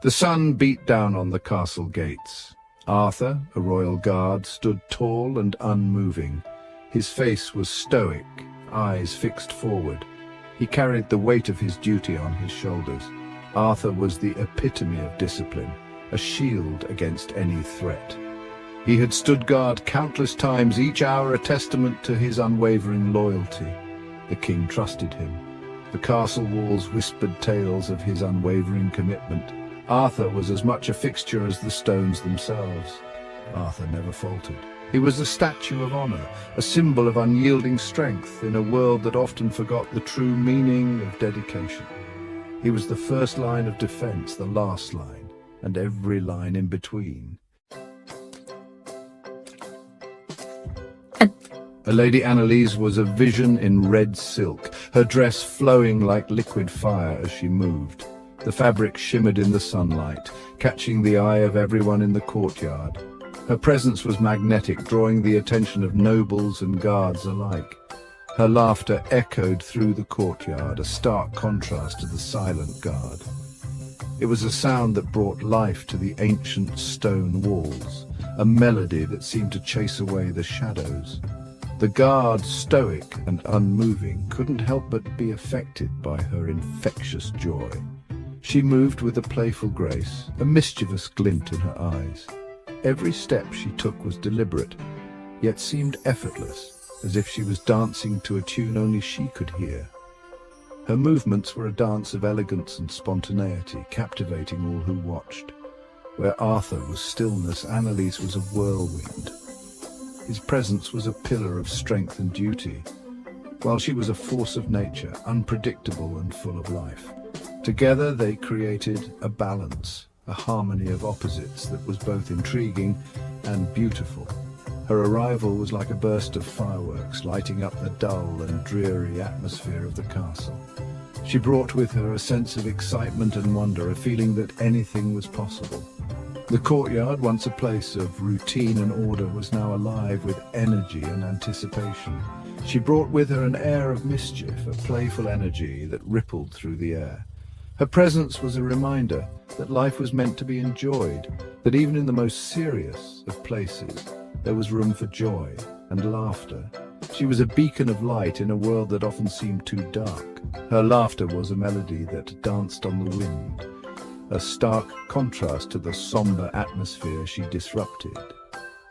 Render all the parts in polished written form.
The sun beat down on the castle gates. Arthur, a royal guard, stood tall and unmoving. His face was stoic, eyes fixed forward. He carried the weight of his duty on his shoulders. Arthur was the epitome of discipline, a shield against any threat. He had stood guard countless times, each hour a testament to his unwavering loyalty. The king trusted him. The castle walls whispered tales of his unwavering commitment. Arthur was as much a fixture as the stones themselves. Arthur never faltered. He was a statue of honor, a symbol of unyielding strength in a world that often forgot the true meaning of dedication. He was the first line of defense, the last line, and every line in between. Lady Annalise was a vision in red silk, her dress flowing like liquid fire as she moved. The fabric shimmered in the sunlight, catching the eye of everyone in the courtyard. Her presence was magnetic, drawing the attention of nobles and guards alike. Her laughter echoed through the courtyard, a stark contrast to the silent guard. It was a sound that brought life to the ancient stone walls, a melody that seemed to chase away the shadows. The guard, stoic and unmoving, couldn't help but be affected by her infectious joy. She moved with a playful grace, a mischievous glint in her eyes. Every step she took was deliberate, yet seemed effortless, as if she was dancing to a tune only she could hear. Her movements were a dance of elegance and spontaneity, captivating all who watched. Where Arthur was stillness, Annalise was a whirlwind. His presence was a pillar of strength and duty, while she was a force of nature, unpredictable and full of life. Together they created a balance, a harmony of opposites that was both intriguing and beautiful. Her arrival was like a burst of fireworks, lighting up the dull and dreary atmosphere of the castle. She brought with her a sense of excitement and wonder, a feeling that anything was possible. The courtyard, once a place of routine and order, was now alive with energy and anticipation. She brought with her an air of mischief, a playful energy that rippled through the air. Her presence was a reminder that life was meant to be enjoyed, that even in the most serious of places, there was room for joy and laughter. She was a beacon of light in a world that often seemed too dark. Her laughter was a melody that danced on the wind, a stark contrast to the somber atmosphere she disrupted.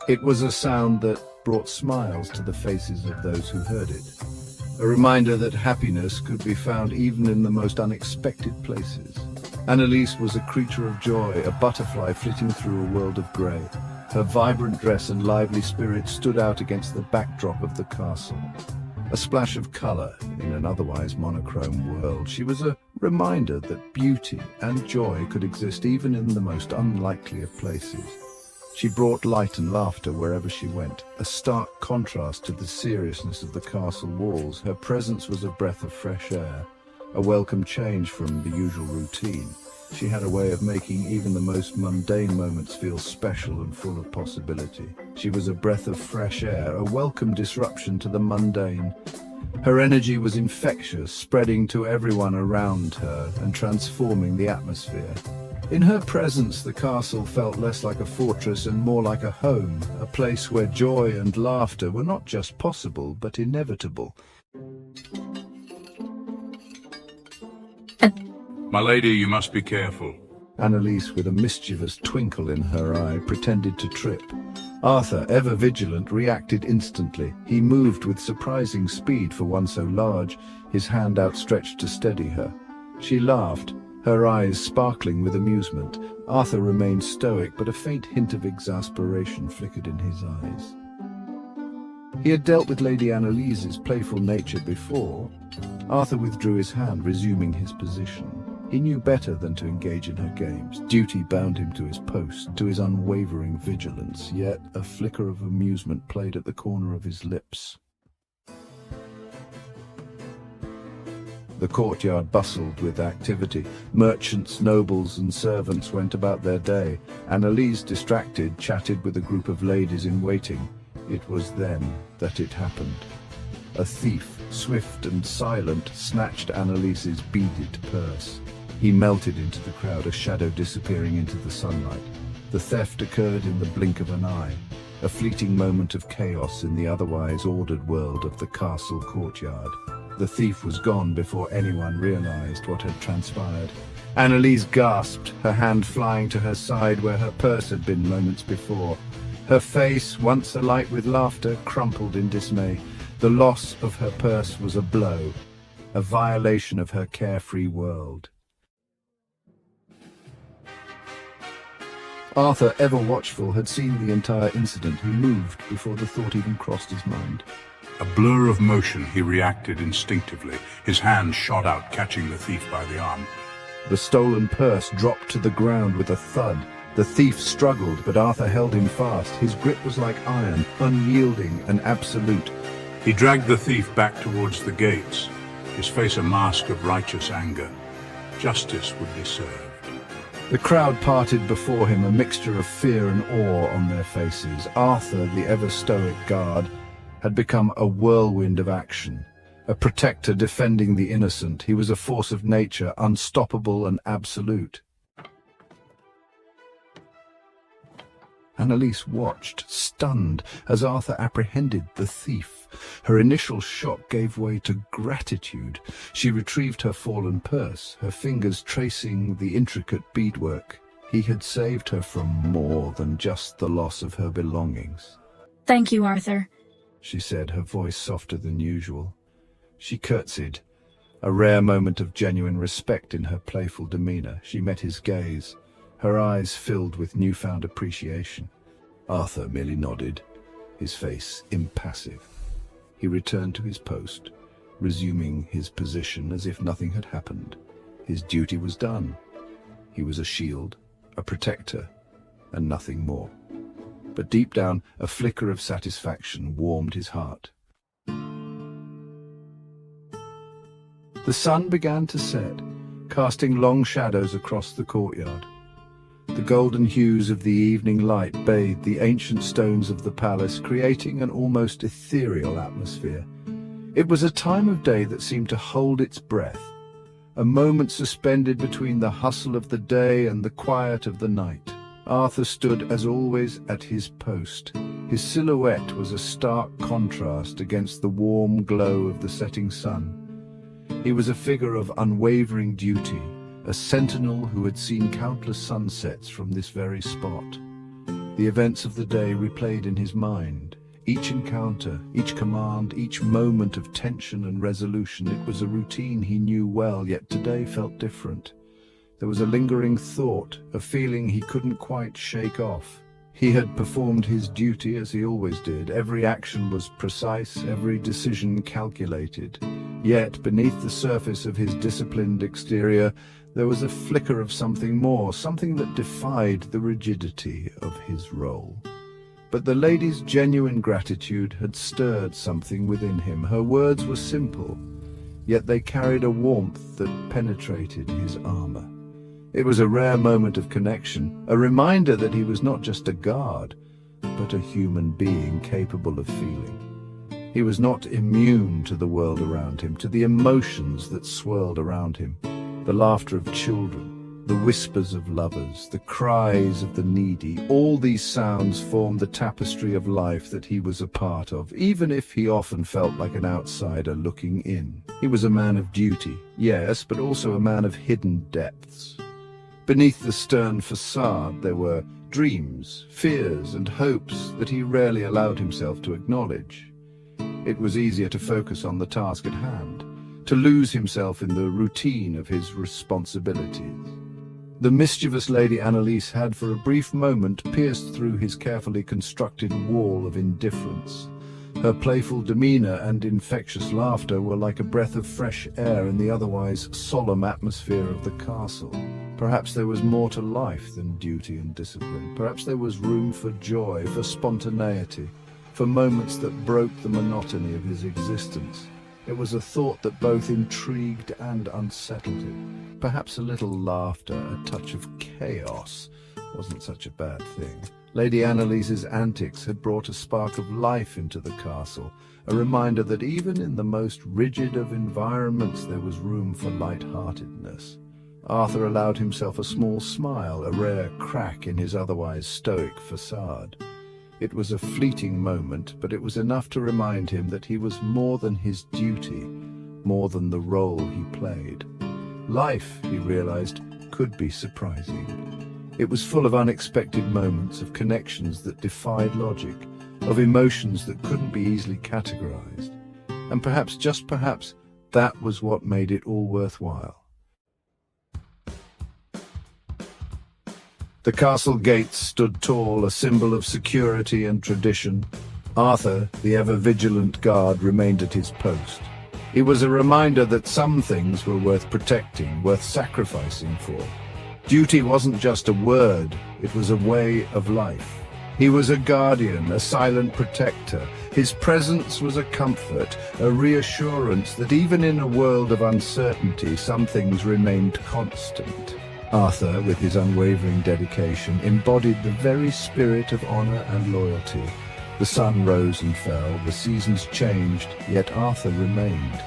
It was a sound that brought smiles to the faces of those who heard it, a reminder that happiness could be found even in the most unexpected places. Annalise was a creature of joy, a butterfly flitting through a world of grey. Her vibrant dress and lively spirit stood out against the backdrop of the castle. A splash of colour in an otherwise monochrome world, she was a reminder that beauty and joy could exist even in the most unlikely of places. She brought light and laughter wherever she went, a stark contrast to the seriousness of the castle walls. Her presence was a breath of fresh air, a welcome change from the usual routine. She had a way of making even the most mundane moments feel special and full of possibility. She was a breath of fresh air, a welcome disruption to the mundane. Her energy was infectious, spreading to everyone around her and transforming the atmosphere. In her presence, the castle felt less like a fortress and more like a home, a place where joy and laughter were not just possible, but inevitable. My lady, you must be careful. Annalise, with a mischievous twinkle in her eye, pretended to trip. Arthur, ever vigilant, reacted instantly. He moved with surprising speed for one so large, his hand outstretched to steady her. She laughed, her eyes sparkling with amusement. Arthur remained stoic, but a faint hint of exasperation flickered in his eyes. He had dealt with Lady Annalise's playful nature before. Arthur withdrew his hand, resuming his position. He knew better than to engage in her games. Duty bound him to his post, to his unwavering vigilance, yet a flicker of amusement played at the corner of his lips. The courtyard bustled with activity. Merchants, nobles and servants went about their day. Annalise, distracted, chatted with a group of ladies in waiting. It was then that it happened. A thief, swift and silent, snatched Annalise's beaded purse. He melted into the crowd, a shadow disappearing into the sunlight. The theft occurred in the blink of an eye, a fleeting moment of chaos in the otherwise ordered world of the castle courtyard. The thief was gone before anyone realized what had transpired. Annalise gasped, her hand flying to her side where her purse had been moments before. Her face, once alight with laughter, crumpled in dismay. The loss of her purse was a blow, a violation of her carefree world. Arthur, ever watchful, had seen the entire incident. He moved before the thought even crossed his mind. A blur of motion, he reacted instinctively. His hand shot out, catching the thief by the arm. The stolen purse dropped to the ground with a thud. The thief struggled, but Arthur held him fast. His grip was like iron, unyielding and absolute. He dragged the thief back towards the gates, his face a mask of righteous anger. Justice would be served. The crowd parted before him, a mixture of fear and awe on their faces. Arthur, the ever-stoic guard, had become a whirlwind of action, a protector defending the innocent. He was a force of nature, unstoppable and absolute. Annalise watched, stunned, as Arthur apprehended the thief. Her initial shock gave way to gratitude. She retrieved her fallen purse, her fingers tracing the intricate beadwork. He had saved her from more than just the loss of her belongings. "Thank you, Arthur," she said, her voice softer than usual. She curtsied, a rare moment of genuine respect in her playful demeanor. She met his gaze, her eyes filled with newfound appreciation. Arthur merely nodded, his face impassive. He returned to his post, resuming his position as if nothing had happened. His duty was done. He was a shield, a protector, and nothing more. But deep down, a flicker of satisfaction warmed his heart. The sun began to set, casting long shadows across the courtyard. The golden hues of the evening light bathed the ancient stones of the palace, creating an almost ethereal atmosphere. It was a time of day that seemed to hold its breath, a moment suspended between the hustle of the day and the quiet of the night. Arthur stood, as always, at his post. His silhouette was a stark contrast against the warm glow of the setting sun. He was a figure of unwavering duty, a sentinel who had seen countless sunsets from this very spot. The events of the day replayed in his mind. Each encounter, each command, each moment of tension and resolution. It was a routine he knew well, yet today felt different. There was a lingering thought, a feeling he couldn't quite shake off. He had performed his duty as he always did. Every action was precise, every decision calculated. Yet, beneath the surface of his disciplined exterior, there was a flicker of something more, something that defied the rigidity of his role. But the lady's genuine gratitude had stirred something within him. Her words were simple, yet they carried a warmth that penetrated his armor. It was a rare moment of connection, a reminder that he was not just a guard, but a human being capable of feeling. He was not immune to the world around him, to the emotions that swirled around him. The laughter of children, the whispers of lovers, the cries of the needy, all these sounds formed the tapestry of life that he was a part of, even if he often felt like an outsider looking in. He was a man of duty, yes, but also a man of hidden depths. Beneath the stern facade there were dreams, fears, and hopes that he rarely allowed himself to acknowledge. It was easier to focus on the task at hand, to lose himself in the routine of his responsibilities. The mischievous Lady Annalise had for a brief moment pierced through his carefully constructed wall of indifference. Her playful demeanor and infectious laughter were like a breath of fresh air in the otherwise solemn atmosphere of the castle. Perhaps there was more to life than duty and discipline. Perhaps there was room for joy, for spontaneity, for moments that broke the monotony of his existence. It was a thought that both intrigued and unsettled him. Perhaps a little laughter, a touch of chaos, wasn't such a bad thing. Lady Annalise's antics had brought a spark of life into the castle, a reminder that even in the most rigid of environments there was room for light-heartedness. Arthur allowed himself a small smile, a rare crack in his otherwise stoic facade. It was a fleeting moment, but it was enough to remind him that he was more than his duty, more than the role he played. Life, he realized, could be surprising. It was full of unexpected moments, of connections that defied logic, of emotions that couldn't be easily categorized. And perhaps, just perhaps, that was what made it all worthwhile. The castle gates stood tall, a symbol of security and tradition. Arthur, the ever-vigilant guard, remained at his post. He was a reminder that some things were worth protecting, worth sacrificing for. Duty wasn't just a word, it was a way of life. He was a guardian, a silent protector. His presence was a comfort, a reassurance that even in a world of uncertainty, some things remained constant. Arthur, with his unwavering dedication, embodied the very spirit of honor and loyalty. The sun rose and fell, the seasons changed, yet Arthur remained.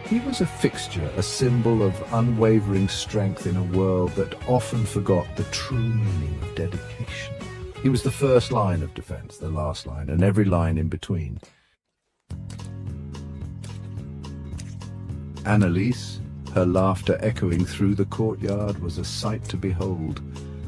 He was a fixture, a symbol of unwavering strength in a world that often forgot the true meaning of dedication. He was the first line of defense, the last line, and every line in between. Annalise, her laughter echoing through the courtyard, was a sight to behold.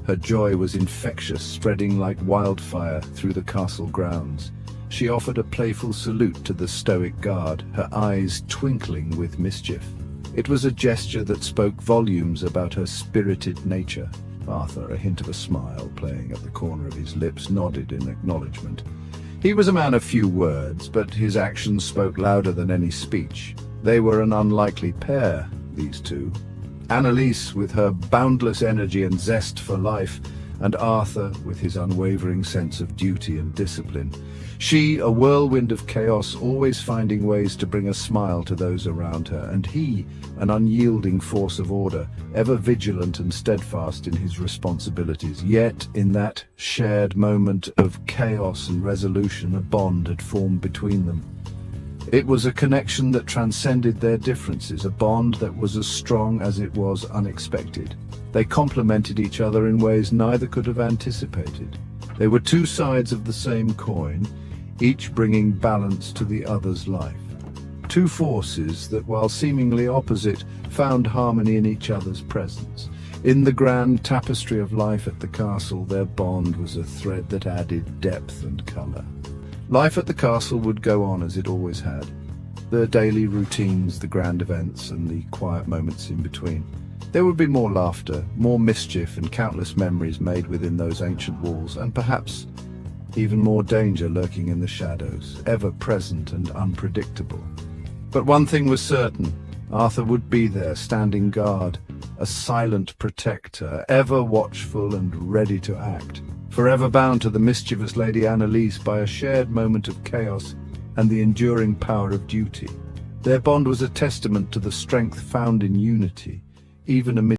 Her joy was infectious, spreading like wildfire through the castle grounds. She offered a playful salute to the stoic guard, her eyes twinkling with mischief. It was a gesture that spoke volumes about her spirited nature. Arthur, a hint of a smile playing at the corner of his lips, nodded in acknowledgement. He was a man of few words, but his actions spoke louder than any speech. They were an unlikely pair, these two. Annalise, with her boundless energy and zest for life, and Arthur, with his unwavering sense of duty and discipline. She, a whirlwind of chaos, always finding ways to bring a smile to those around her, and he, an unyielding force of order, ever vigilant and steadfast in his responsibilities. Yet, in that shared moment of chaos and resolution, a bond had formed between them. It was a connection that transcended their differences, a bond that was as strong as it was unexpected. They complemented each other in ways neither could have anticipated. They were two sides of the same coin, each bringing balance to the other's life. Two forces that, while seemingly opposite, found harmony in each other's presence. In the grand tapestry of life at the castle, their bond was a thread that added depth and color. Life at the castle would go on as it always had. The daily routines, the grand events, and the quiet moments in between. There would be more laughter, more mischief, and countless memories made within those ancient walls, and perhaps even more danger lurking in the shadows, ever present and unpredictable. But one thing was certain: Arthur would be there, standing guard, a silent protector, ever watchful and ready to act, forever bound to the mischievous Lady Annalise by a shared moment of chaos and the enduring power of duty. Their bond was a testament to the strength found in unity, even amid